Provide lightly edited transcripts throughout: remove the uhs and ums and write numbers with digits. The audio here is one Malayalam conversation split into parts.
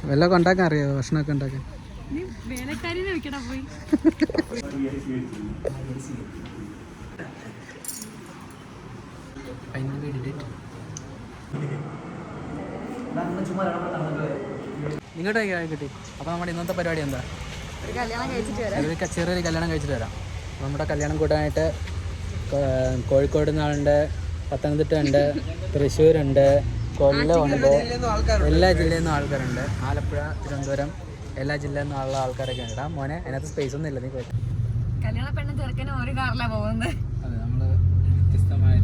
വല്ലതൊക്കെ ഉണ്ടാക്കാൻ അറിയാമോ? ഭക്ഷണമൊക്കെ ഉണ്ടാക്കാൻ? പോയി നിങ്ങളുടെ കിട്ടി. അപ്പോൾ നമ്മുടെ ഇന്നത്തെ പരിപാടി എന്താ? ചെറിയൊരു കല്യാണം കഴിച്ചിട്ട് വരാം. നമ്മുടെ കല്യാണം കൂടാനായിട്ട് കോഴിക്കോട് നിന്നാളുണ്ട്, പത്തനംതിട്ട ഉണ്ട്, തൃശ്ശൂരുണ്ട്, കൊല്ലമുണ്ട്, എല്ലാ ജില്ലയിൽ നിന്നും ആൾക്കാരുണ്ട്. ആലപ്പുഴ, തിരുവനന്തപുരം എല്ലാ ജില്ലയിൽ നിന്നുള്ള ആൾക്കാരൊക്കെ ഉണ്ട്. മോനെ അതിനകത്ത് സ്പേസ് ഒന്നും ഇല്ല, നീ പോയി. കല്യാണ പെണ്ണും ചെറുക്കനും ഒരു കാറിലാണ് പോകുന്നത്. അതെ, നമ്മൾ വ്യത്യസ്തമായ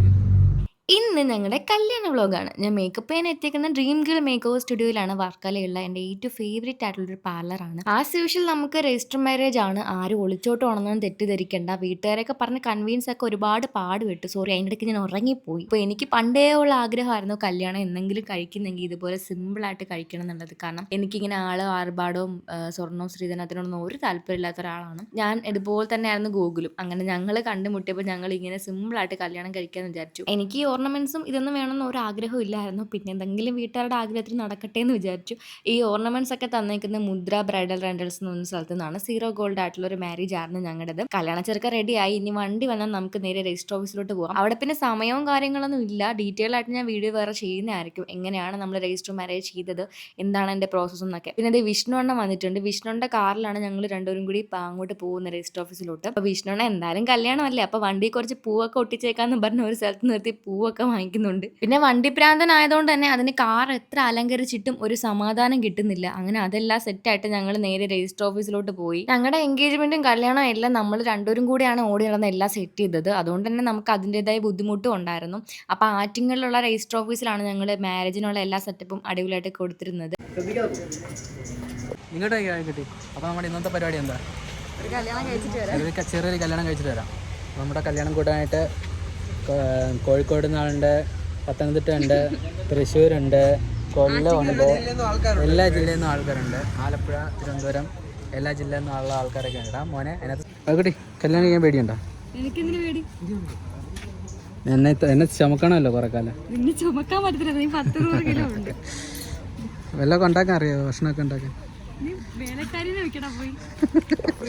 ഇന്ന് ഞങ്ങളുടെ കല്യാണ വ്ളോഗാണ്. ഞാൻ മേക്കപ്പ് ചെയ്യാൻ എത്തിക്കുന്ന ഡ്രീം ഗേൾ മേക്ക് ഓവർ സ്റ്റുഡിയോയിലാണ്. വർക്കലയുള്ള എൻ്റെ ഏറ്റവും ഫേവറേറ്റ് ആയിട്ടുള്ളൊരു പാർലറാണ്. ആസ് യൂഷ്വൽ നമുക്ക് രജിസ്റ്റർ മാരേജ് ആണ്, ആരും ഒളിച്ചോട്ടമാണെന്നൊന്നും തെറ്റിദ്ധരിക്കേണ്ട. വീട്ടുകാരൊക്കെ പറഞ്ഞ് കൺവീൻസ് ഒക്കെ ഒരുപാട് പാടുപെട്ടു. സോറി, അതിൻ്റെ ഇടയ്ക്ക് ഞാൻ ഉറങ്ങിപ്പോയി. അപ്പോൾ എനിക്ക് പണ്ടേ ഉള്ള ആഗ്രഹമായിരുന്നു കല്യാണം എന്തെങ്കിലും കഴിക്കുന്നെങ്കിൽ ഇതുപോലെ സിമ്പിളായിട്ട് കഴിക്കണം എന്നുള്ളത്. കാരണം എനിക്കിങ്ങനെ ആർഭാടവും സ്വർണ്ണവും ശ്രീധനത്തിനൊന്നും ഒരു താല്പര്യമില്ലാത്ത ഒരാളാണ് ഞാൻ. ഇതുപോലെ തന്നെയായിരുന്നു ഗൂഗിളും. അങ്ങനെ ഞങ്ങൾ കണ്ടുമുട്ടിയപ്പോൾ ഞങ്ങൾ ഇങ്ങനെ സിമ്പിളായിട്ട് കല്യാണം കഴിക്കാമെന്ന് വിചാരിച്ചു. എനിക്ക് ഓർണമെന്റ്സും ഇതൊന്നും വേണമെന്ന് ഒരു ആഗ്രഹം ഇല്ലായിരുന്നു. പിന്നെ എന്തെങ്കിലും വീട്ടുകാരുടെ ആഗ്രഹത്തിന് നടക്കട്ടെ എന്ന് വിചാരിച്ചു. ഈ ഓർണമെന്റ്സ് ഒക്കെ തന്നേക്കുന്ന മുദ്ര ബ്രൈഡൽ റെന്റൽസ് എന്ന് പറഞ്ഞ സ്ഥലത്ത് നിന്നാണ്. 0 ഗോൾഡ് ആയിട്ടുള്ള ഒരു മാരേജ് ആയിരുന്നു ഞങ്ങളുടേത്. കല്യാണ ചെറുക്ക റെഡിയായി. ഇനി വണ്ടി വന്നാൽ നമുക്ക് നേരെ രജിസ്റ്റർ ഓഫീസിലോട്ട് പോകാം. അവിടെ പിന്നെ സമയവും കാര്യങ്ങളൊന്നും ഇല്ല. ഡീറ്റെയിൽ ആയിട്ട് ഞാൻ വീഡിയോ വേറെ ചെയ്യുന്നതായിരിക്കും, എങ്ങനെയാണ് നമ്മൾ രജിസ്റ്റർ മാരേജ് ചെയ്തത്, എന്താണ് എൻ്റെ പ്രോസസ്സ് എന്നൊക്കെ. പിന്നെ ഇത് വിഷ്ണുവണ്ണ വന്നിട്ടുണ്ട്. വിഷ്ണുവിൻ്റെ കാറിലാണ് ഞങ്ങൾ രണ്ടുപേരും കൂടി അങ്ങോട്ട് പോകുന്നത് രജിസ്റ്റർ ഓഫീസിലോട്ട്. അപ്പോൾ വിഷ്ണുവണ്ണ എന്തായാലും കല്യാണമല്ലേ, അപ്പോൾ വണ്ടി കുറച്ച് പൂവൊക്കെ ഒട്ടിച്ചേക്കാന്ന് പറഞ്ഞ ഒരു സ്ഥലത്ത് നിർത്തി പൂവൊക്കെ വാങ്ങിക്കുന്നുണ്ട്. പിന്നെ വണ്ടി പ്രാന്തനായതുകൊണ്ട് തന്നെ അതിന് കാർ എത്ര അലങ്കരിച്ചിട്ടും ഒരു സമാധാനം കിട്ടുന്നില്ല. അങ്ങനെ അതെല്ലാം സെറ്റായിട്ട് ഞങ്ങൾ നേരെ രജിസ്റ്റർ ഓഫീസിലോട്ട് പോയി. ഞങ്ങളുടെ എൻഗേജ്മെന്റും കല്യാണവും എല്ലാം നമ്മൾ രണ്ടുപേരും കൂടിയാണ് ഓടി നടന്ന് എല്ലാം സെറ്റ് ചെയ്തത്. അതുകൊണ്ട് തന്നെ നമുക്ക് അതിൻ്റെതായ ബുദ്ധിമുട്ടും ഉണ്ടായിരുന്നു. അപ്പോൾ ആറ്റിങ്ങലിലുള്ള രജിസ്റ്റർ ഓഫീസിലാണ് ഞങ്ങൾ മാരേജിനുള്ള എല്ലാ സെറ്റപ്പും അടിപൊളിയായിട്ട് കൊടുത്തിരുന്നത്. നിങ്ങളുടെ കിട്ടി. അപ്പോൾ നമ്മുടെ ഇന്നത്തെ പരിപാടി എന്താ? ചെറിയൊരു കല്യാണം കഴിച്ചിട്ട് വരാം. നമ്മുടെ കല്യാണം കൂടാനായിട്ട് കോഴിക്കോട് നിന്നാളുണ്ട്, പത്തനംതിട്ട ഉണ്ട്, തൃശ്ശൂരുണ്ട്, കൊല്ലമുണ്ട്, എല്ലാ ജില്ലയിൽ നിന്നും ആൾക്കാരുണ്ട്. ആലപ്പുഴ, തിരുവനന്തപുരം എല്ലാ ജില്ലയിൽ നിന്നുള്ള ആൾക്കാരൊക്കെ ഉണ്ട്. മോനെ അതിനകത്ത് കുട്ടി കല്യാണം കഴിക്കാൻ പേടിയുണ്ടോ? എന്നെ ചുമക്കണമല്ലോ കുറെ കാലം. വല്ലതൊക്കെ ഉണ്ടാക്കാൻ അറിയാമോ? ഭക്ഷണമൊക്കെ ഉണ്ടാക്കാൻ?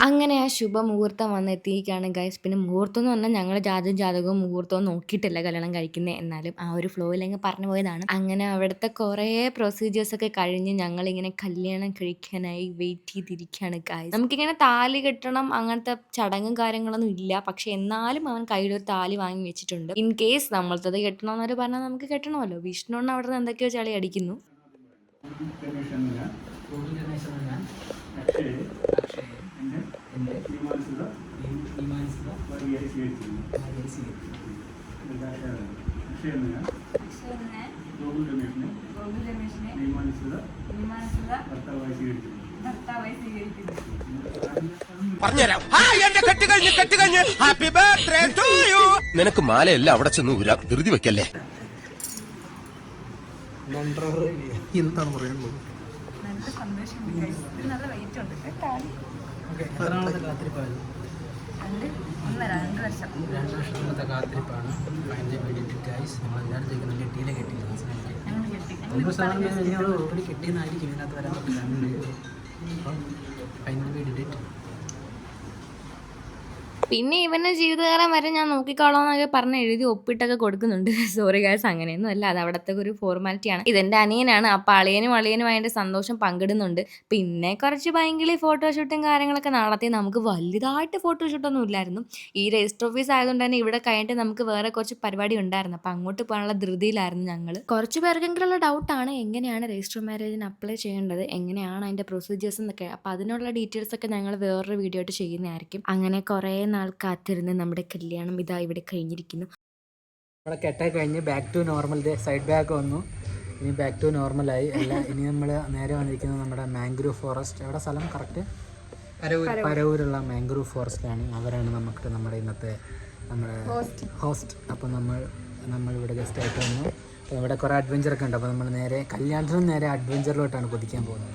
അങ്ങനെ ആ ശുഭമുഹൂർത്തം വന്നെത്തിയിരിക്കുകയാണ് ഗൈസ്. പിന്നെ മുഹൂർത്തം എന്ന് പറഞ്ഞാൽ ഞങ്ങൾ ജാതകവും മുഹൂർത്തവും നോക്കിയിട്ടില്ല കല്യാണം കഴിക്കുന്നത്. എന്നാലും ആ ഒരു ഫ്ലോയിലങ്ങ് പറഞ്ഞു പോയതാണ്. അങ്ങനെ അവിടുത്തെ കുറേ പ്രൊസീജിയേഴ്സൊക്കെ കഴിഞ്ഞ് ഞങ്ങളിങ്ങനെ കല്യാണം കഴിക്കാനായി വെയിറ്റ് ചെയ്തിരിക്കുകയാണ് ഗൈസ്. നമുക്കിങ്ങനെ താലി കെട്ടണം അങ്ങനത്തെ ചടങ്ങും കാര്യങ്ങളൊന്നും ഇല്ല. പക്ഷെ എന്നാലും അവൻ കയ്യിലൊരു താലി വാങ്ങി വെച്ചിട്ടുണ്ട്. ഇൻ കേസ് നമ്മളത്തത് കെട്ടണമെന്നവർ പറഞ്ഞാൽ നമുക്ക് കെട്ടണമല്ലോ. വിഷ്ണുവിന് അവിടെ നിന്ന് എന്തൊക്കെയോ ചളി അടിക്കുന്നു. നിനക്ക് മാലയല്ല അവിടെ ചെന്ന് ധൃതി വെക്കല്ലേ. എന്താണ് പറയുന്നത്? കാത്തിരിപ്പാണ്. 2 വർഷം. 2 വർഷത്തെ കാത്തിരിപ്പാണ്. നമ്മളെല്ലാവരും ചോദിക്കുന്നുണ്ട് കെട്ടിയിലെ കെട്ടിയില്ല. ഓൾറെഡി കെട്ടിയെന്നായിരിക്കും ഇതിനകത്ത് വരാൻ പറ്റില്ല. അപ്പം ഫൈനൽ വീഡിയോ പിന്നെ ഇവൻ്റെ ജീവിതകാലം വരെ ഞാൻ നോക്കിക്കോളാം എന്നൊക്കെ പറഞ്ഞ് എഴുതി ഒപ്പിട്ടൊക്കെ കൊടുക്കുന്നുണ്ട്. സോറി ഗൈസ്, അങ്ങനെയൊന്നും അല്ല, അത് അവിടുത്തെ ഒരു ഫോർമാലിറ്റിയാണ്. ഇതെൻ്റെ അനിയനാണ്. അപ്പോൾ അളിയനും അതിൻ്റെ സന്തോഷം പങ്കിടുന്നുണ്ട്. പിന്നെ കുറച്ച് ഭയങ്കര ഫോട്ടോഷൂട്ടും കാര്യങ്ങളൊക്കെ നടത്തി. നമുക്ക് വലുതായിട്ട് ഫോട്ടോഷൂട്ടൊന്നും ഇല്ലായിരുന്നു. ഈ രജിസ്റ്റർ ഓഫീസ് ആയതുകൊണ്ട് തന്നെ ഇവിടെ കഴിഞ്ഞിട്ട് നമുക്ക് വേറെ കുറച്ച് പരിപാടി ഉണ്ടായിരുന്നു. അപ്പോൾ അങ്ങോട്ട് പോകാനുള്ള ധൃതിയിലായിരുന്നു ഞങ്ങൾ. കുറച്ച് പേർക്കെങ്കിലുള്ള ഡൗട്ടാണ് എങ്ങനെയാണ് രജിസ്റ്റർ മാരേജിന് അപ്ലൈ ചെയ്യേണ്ടത്, എങ്ങനെയാണ് അതിൻ്റെ പ്രൊസീജിയേഴ്സ് എന്നൊക്കെ. അപ്പോൾ അതിനുള്ള ഡീറ്റെയിൽസ് ഒക്കെ ഞങ്ങൾ വേറൊരു വീഡിയോ ആയിട്ട് ചെയ്യുന്നതായിരിക്കും. അങ്ങനെ കുറേ നാൾ കാത്തിരുന്ന് നമ്മുടെ കല്യാണം ഇതാ ഇവിടെ കഴിഞ്ഞിരിക്കുന്നു. നമ്മുടെ കെട്ടൊക്കെ കഴിഞ്ഞ് back to normal. Side back വന്നു, ഇനി ബാക്ക് ടു നോർമലായി അല്ല. ഇനി നമ്മൾ നേരെ വന്നിരിക്കുന്നത് നമ്മുടെ മാംഗ്രൂവ് ഫോറസ്റ്റ്. എവിടെ സ്ഥലം കറക്റ്റ്? പരവൂരുള്ള മാംഗ്രൂവ് ഫോറസ്റ്റിലാണ്. അവരാണ് നമുക്ക് നമ്മുടെ ഇന്നത്തെ ഹോസ്റ്റ്. അപ്പോൾ നമ്മളിവിടെ ഗസ്റ്റ് ആയിട്ട് വന്നു. അപ്പോൾ ഇവിടെ കുറേ അഡ്വഞ്ചറൊക്കെ ഉണ്ട്. അപ്പോൾ നമ്മൾ നേരെ കല്യാണത്തിനും നേരെ അഡ്വഞ്ചറിലോട്ടാണ് കുതിക്കാൻ പോകുന്നത്.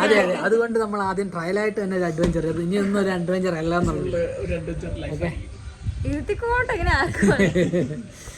അതെ, അതുകൊണ്ട് നമ്മൾ ആദ്യം ട്രയലായിട്ട് തന്നെ ഒരു അഡ്വഞ്ചർ. ഇനിയൊന്നും ഒരു അഡ്വഞ്ചർ അല്ല എന്നുള്ളത്. ഓക്കെ.